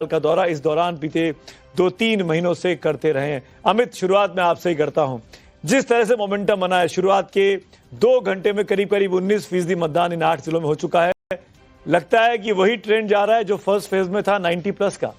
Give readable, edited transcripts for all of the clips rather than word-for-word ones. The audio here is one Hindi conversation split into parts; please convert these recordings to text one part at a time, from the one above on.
का दौरा इस दौरान बीते 2-3 महीनों से करते रहे हैं। अमित, शुरुआत में आपसे ही करता हूं। जिस तरह से मोमेंटम बना है, शुरुआत के 2 घंटे में करीब 19% मतदान इन 8 जिलों में हो चुका है। लगता है कि वही ट्रेंड जा रहा है जो फर्स्ट फेज में था 90+ का।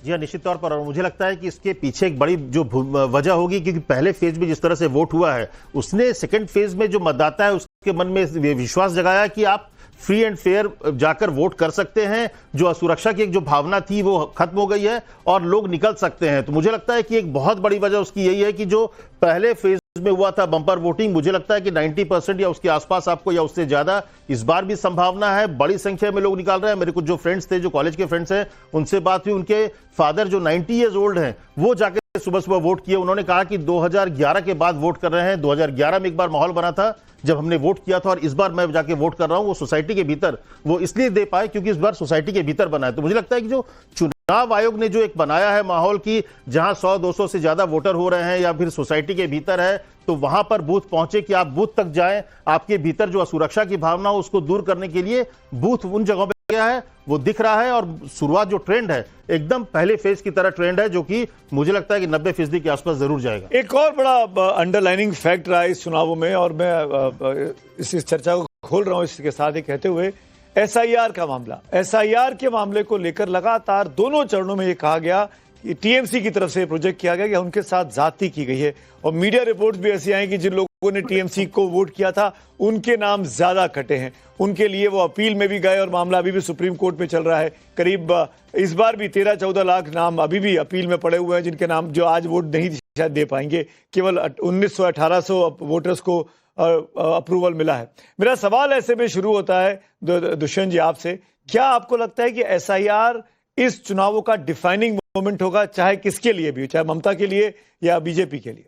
जी हाँ, निश्चित तौर पर। और मुझे लगता है कि इसके पीछे एक बड़ी जो वजह होगी, क्योंकि पहले फेज में जिस तरह से वोट हुआ है, उसने सेकंड फेज में जो मतदाता है उसके मन में विश्वास जगाया कि आप फ्री एंड फेयर जाकर वोट कर सकते हैं। जो असुरक्षा की एक जो भावना थी वो खत्म हो गई है और लोग निकल सकते हैं। तो मुझे लगता है कि एक बहुत बड़ी वजह उसकी यही है कि जो पहले फेज में हुआ था बम्पर वोटिंग, मुझे लगता है कि 90% या उसके आसपास आपको या उससे ज्यादा इस बार भी संभावना है। बड़ी संख्या में लोग निकाल रहे हैं। मेरे कुछ जो फ्रेंड्स थे, जो कॉलेज के फ्रेंड्स हैं, उनसे बात हुई। उनके फादर जो 90 ईयर्स ओल्ड हैं, वो जाके सुबह सुबह वोट किए। उन्होंने कहा कि 2011 के बाद वोट कर रहे हैं। 2011 में एक बार माहौल बना था जब हमने वोट किया था, और इस बार मैं जाके वोट कर रहा हूं। वो सोसाइटी के भीतर वो इसलिए दे पाए क्योंकि इस बार सोसाइटी के भीतर बना है। तो मुझे लगता है कि जो चुनाव आयोग ने जो एक बनाया है माहौल की, जहां 100-200 से ज्यादा वोटर हो रहे हैं या फिर सोसाइटी के भीतर है, तो वहां पर बूथ पहुंचे कि आप बूथ तक जाएं। आपके भीतर जो असुरक्षा की भावना हो उसको दूर करने के लिए बूथ उन जगहों पे गया है, वो दिख रहा है। और शुरुआत जो ट्रेंड है एकदम पहले फेज की तरह ट्रेंड है, जो कि मुझे लगता है कि 90% के आसपास जरूर जाएगा। एक और बड़ा अंडरलाइनिंग फैक्ट रहा इस चुनावों में, और मैं इस चर्चा को खोल रहा हूं इसके साथ ही कहते हुए, एसआईआर का मामला। एसआईआर के मामले को लेकर लगातार दोनों चरणों में ये कहा गया कि टीएमसी की तरफ से प्रोजेक्ट किया गया कि उनके साथ ज्यादती की गई है। और मीडिया रिपोर्ट्स भी ऐसी आई कि जिन लोगों ने टीएमसी को वोट किया था उनके नाम ज्यादा कटे हैं। उनके लिए वो अपील में भी गए और मामला अभी भी सुप्रीम कोर्ट में चल रहा है। करीब इस बार भी 13-14 लाख नाम अभी भी अपील में पड़े हुए हैं, जिनके नाम जो आज वोट नहीं शायद दे पाएंगे। केवल 1900-1800 वोटर्स को अप्रूवल मिला है। मेरा सवाल ऐसे में शुरू होता है दुष्यंत जी आपसे, क्या आपको लगता है कि एसआईआर इस चुनावों का डिफाइनिंग मोमेंट होगा, चाहे किसके लिए भी, चाहे ममता के लिए या बीजेपी के लिए?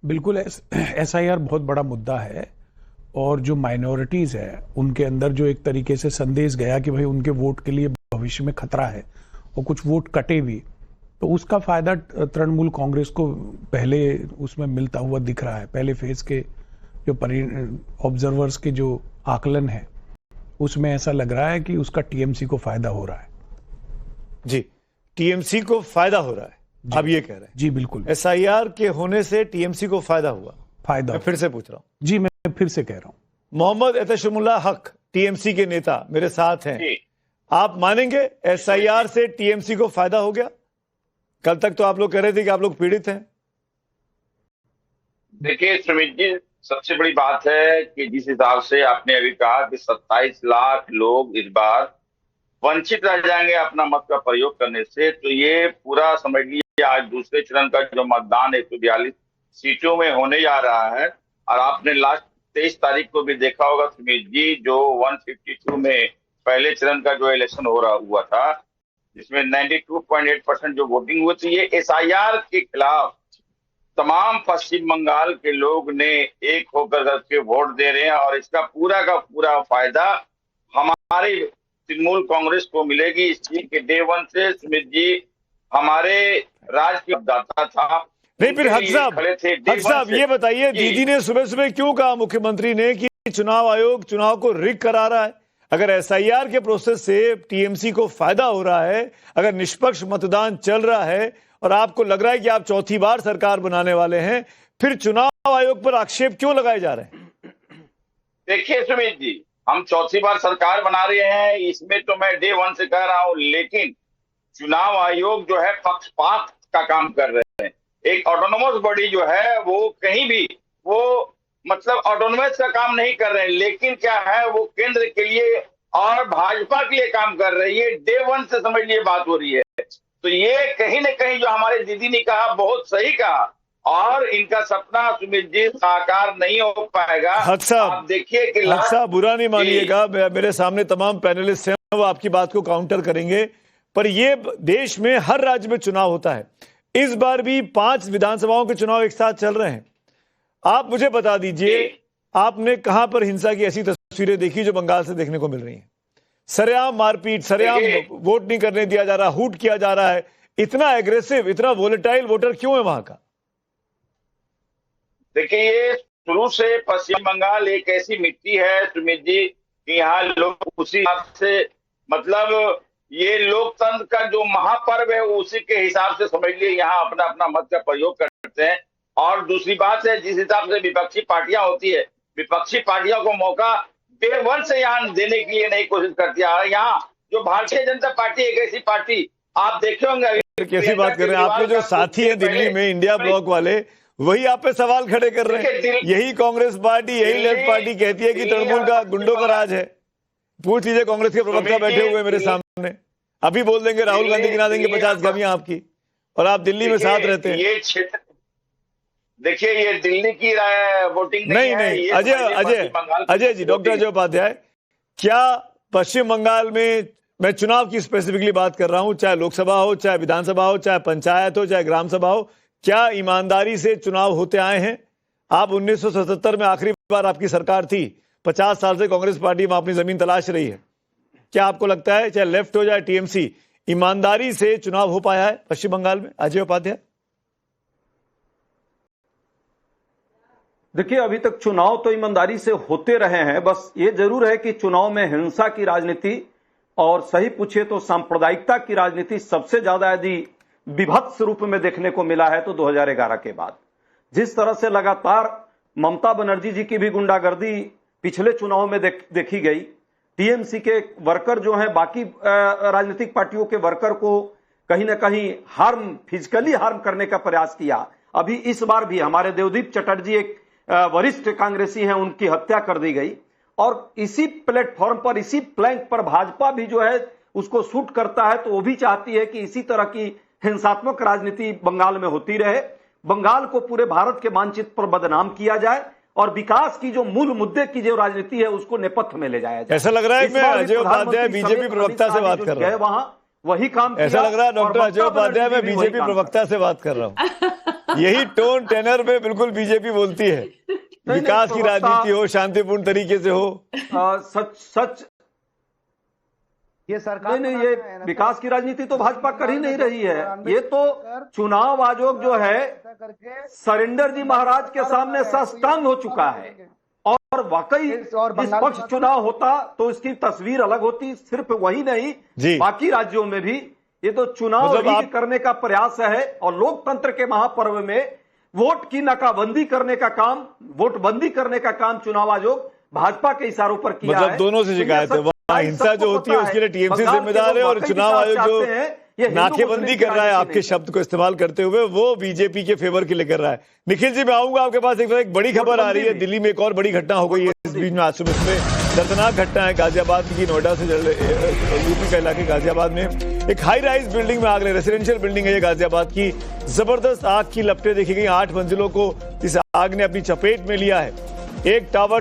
बिल्कुल, एसआईआर बहुत बड़ा मुद्दा है। और जो माइनॉरिटीज है उनके अंदर जो एक तरीके से संदेश गया कि भाई उनके वोट के लिए भविष्य में खतरा है और कुछ वोट कटे भी, तो उसका फायदा तृणमूल कांग्रेस को पहले उसमें मिलता हुआ दिख रहा है। पहले फेज के जो ऑब्जर्वर्स के जो आकलन है उसमें ऐसा लग रहा है कि उसका टीएमसी को फायदा हो रहा है। जी, टीएमसी को फायदा हो रहा है, आप ये कह रहे हैं? जी बिल्कुल, एसआईआर के होने से टीएमसी को फायदा हुआ। फायदा फिर से पूछ रहा हूं जी, मैं फिर से कह रहा हूं। मोहम्मद एहतशामुल्लाह हक टीएमसी के नेता मेरे साथ हैं। आप मानेंगे एसआईआर से टीएमसी को फायदा हो गया? कल तक तो आप लोग कह रहे थे कि आप लोग पीड़ित हैं। देखिए सुमित जी, सबसे बड़ी बात है कि जिस हिसाब से आपने अभी कहा कि 27 लाख लोग इस बार वंचित रह जाएंगे अपना मत का प्रयोग करने से, तो ये पूरा समझ लीजिए आज दूसरे चरण का जो मतदान 142 सीटों में होने जा रहा है। और आपने लास्ट 23 तारीख को भी देखा होगा सुमित जी, जो 152 में पहले चरण का जो इलेक्शन हुआ था, जिसमें 92.8% जो वोटिंग हुई थी, ये एसआईआर के खिलाफ तमाम पश्चिम बंगाल के लोग ने एक होकर के वोट दे रहे हैं। और इसका पूरा का पूरा फायदा हमारे तृणमूल कांग्रेस को मिलेगी। इस चीज के डे वन से सुमित जी हमारे राज्य के मतदाता था। नहीं, फिर हक साहब ये बताइए, दीदी ने सुबह सुबह क्यों कहा मुख्यमंत्री ने कि चुनाव आयोग चुनाव को रिग करा रहा है? अगर एसआईआर के प्रोसेस से टीएमसी को फायदा हो रहा है, अगर निष्पक्ष मतदान चल रहा है और आपको लग रहा है कि आप चौथी बार सरकार बनाने वाले हैं, फिर चुनाव आयोग पर आक्षेप क्यों लगाए जा रहे हैं? देखिए सुमित जी, हम चौथी बार सरकार बना रहे हैं, इसमें तो मैं डे वन से कह रहा हूं, लेकिन चुनाव आयोग जो है पक्षपात का काम कर रहे हैं। एक ऑटोनोमस बॉडी जो है वो कहीं भी वो मतलब ऑटोनोमस का काम नहीं कर रहे हैं, लेकिन क्या है वो केंद्र के लिए और भाजपा के लिए काम कर रही है। डे वन से समझ लिए बात हो रही है। तो ये कहीं ना कहीं जो हमारे दीदी ने कहा बहुत सही कहा, और इनका सपना सुमित जी साकार नहीं हो पाएगा। हक साहब देखिए कि हक साहब बुरा नहीं मानिएगा, मेरे सामने तमाम पैनलिस्ट हैं, वो आपकी बात को काउंटर करेंगे, पर ये देश में हर राज्य में चुनाव होता है। इस बार भी 5 विधानसभाओं के चुनाव एक साथ चल रहे हैं। आप मुझे बता दीजिए, आपने कहां पर हिंसा की ऐसी तस्वीरें देखी जो बंगाल से देखने को मिल रही हैं? सरेआम मारपीट, सरेआम वोट नहीं करने दिया जा रहा, हूट किया जा रहा है। इतना एग्रेसिव, इतना वोलेटाइल वोटर क्यों है वहां का? देखिए, ये शुरू से पश्चिम बंगाल एक ऐसी मिट्टी है सुमित जी कि यहाँ लोग उसी हिसाब से मतलब ये लोकतंत्र का जो महापर्व है उसी के हिसाब से समझ लिए यहाँ अपना अपना मत का प्रयोग करते हैं। और दूसरी बात है, जिस हिसाब से विपक्षी पार्टियां होती है, विपक्षी पार्टियों को मौका डे वन से यहाँ देने के लिए नहीं कोशिश करती है। यहाँ जो भारतीय जनता पार्टी एक ऐसी पार्टी, आप देखे होंगे कैसी बात कर रहे हैं, आपके जो साथी हैं दिल्ली में इंडिया ब्लॉक वाले, वही आप पे सवाल खड़े कर रहे हैं। यही कांग्रेस पार्टी, यही लेफ्ट पार्टी कहती है कि तृणमूल का गुंडों का राज है। पूछ लीजिए कांग्रेस के प्रवक्ता बैठे हुए मेरे सामने, अभी बोल देंगे राहुल गांधी गिना देंगे 50 कमियां आपकी, और आप दिल्ली में साथ रहते हैं। ये क्षेत्र देखिए, ये दिल्ली की वोटिंग नहीं अजय जी, डॉक्टर अजय उपाध्याय, क्या पश्चिम बंगाल में, मैं चुनाव की स्पेसिफिकली बात कर रहा हूं, चाहे लोकसभा हो, चाहे विधानसभा हो, चाहे पंचायत हो, चाहे ग्राम सभा हो, क्या ईमानदारी से चुनाव होते आए हैं? आप 1977 में आखिरी बार आपकी सरकार थी, 50 साल से कांग्रेस पार्टी वहां अपनी जमीन तलाश रही है। क्या आपको लगता है चाहे लेफ्ट हो चाहे टीएमसी, ईमानदारी से चुनाव हो पाया है पश्चिम बंगाल में? अजय उपाध्याय, देखिए, अभी तक चुनाव तो ईमानदारी से होते रहे हैं, बस ये जरूर है कि चुनाव में हिंसा की राजनीति और सही पूछे तो सांप्रदायिकता की राजनीति सबसे ज्यादा यदि विभत्स रूप में देखने को मिला है तो 2011 के बाद। जिस तरह से लगातार ममता बनर्जी जी की भी गुंडागर्दी पिछले चुनाव में देखी गई, टीएमसी के वर्कर जो हैं बाकी राजनीतिक पार्टियों के वर्कर को कहीं ना कहीं फिजिकली हार्म करने का प्रयास किया। अभी इस बार भी हमारे देवदीप चटर्जी एक वरिष्ठ कांग्रेसी हैं, उनकी हत्या कर दी गई। और इसी प्लेटफॉर्म पर, इसी प्लैंक पर भाजपा भी जो है उसको सूट करता है, तो वो भी चाहती है कि इसी तरह की हिंसात्मक राजनीति बंगाल में होती रहे, बंगाल को पूरे भारत के मानचित्र पर बदनाम किया जाए और विकास की जो मूल मुद्दे की जो राजनीति है उसको नेपथ्य में ले जाया जाए। ऐसा लग रहा है मैं अजय उपाध्याय बीजेपी प्रवक्ता से बात कर रहा हूं, वहां वही काम ऐसा लग रहा है डॉक्टर अजय उपाध्याय मैं बीजेपी प्रवक्ता से बात कर रहा हूं। यही टोन टेनर में बिल्कुल बीजेपी बोलती है, विकास की राजनीति हो, शांतिपूर्ण तरीके से हो। सच ये सरकार नहीं, ये विकास की राजनीति तो भाजपा कर ही नहीं रही है। ये तो चुनाव आयोग जो है सरेंडर जी महाराज के सामने साष्टांग हो चुका है। और वाकई निष्पक्ष चुनाव होता तो इसकी तस्वीर अलग होती। सिर्फ वही नहीं, बाकी राज्यों में भी ये तो चुनाव लीक करने का प्रयास है। और लोकतंत्र के महापर्व में वोट की नाकाबंदी करने का काम, वोट बंदी करने का काम चुनाव आयोग भाजपा के इशारों पर किया है। दोनों से शिकायत है, हिंसा जो होती है उसके लिए टीएमसी जिम्मेदार है, और चुनाव आयोग जो नाकेबंदी कर रहा है, आपके शब्द को इस्तेमाल करते हुए, वो बीजेपी के फेवर के लिए कर रहा है। निखिल जी, मैं आऊंगा आपके पास। एक बड़ी खबर आ रही है, दिल्ली में एक और बड़ी घटना हो गई है इस बीच में, आज सुबह में दर्दनाक घटना है गाजियाबाद की। नोएडा से यूपी का इलाके गाजियाबाद में एक हाई राइज बिल्डिंग में आग लगी, रेसिडेंशियल बिल्डिंग है ये गाजियाबाद की। जबरदस्त आग की लपटें देखी गई, 8 मंजिलों को इस आग ने अपनी चपेट में लिया है। एक टावर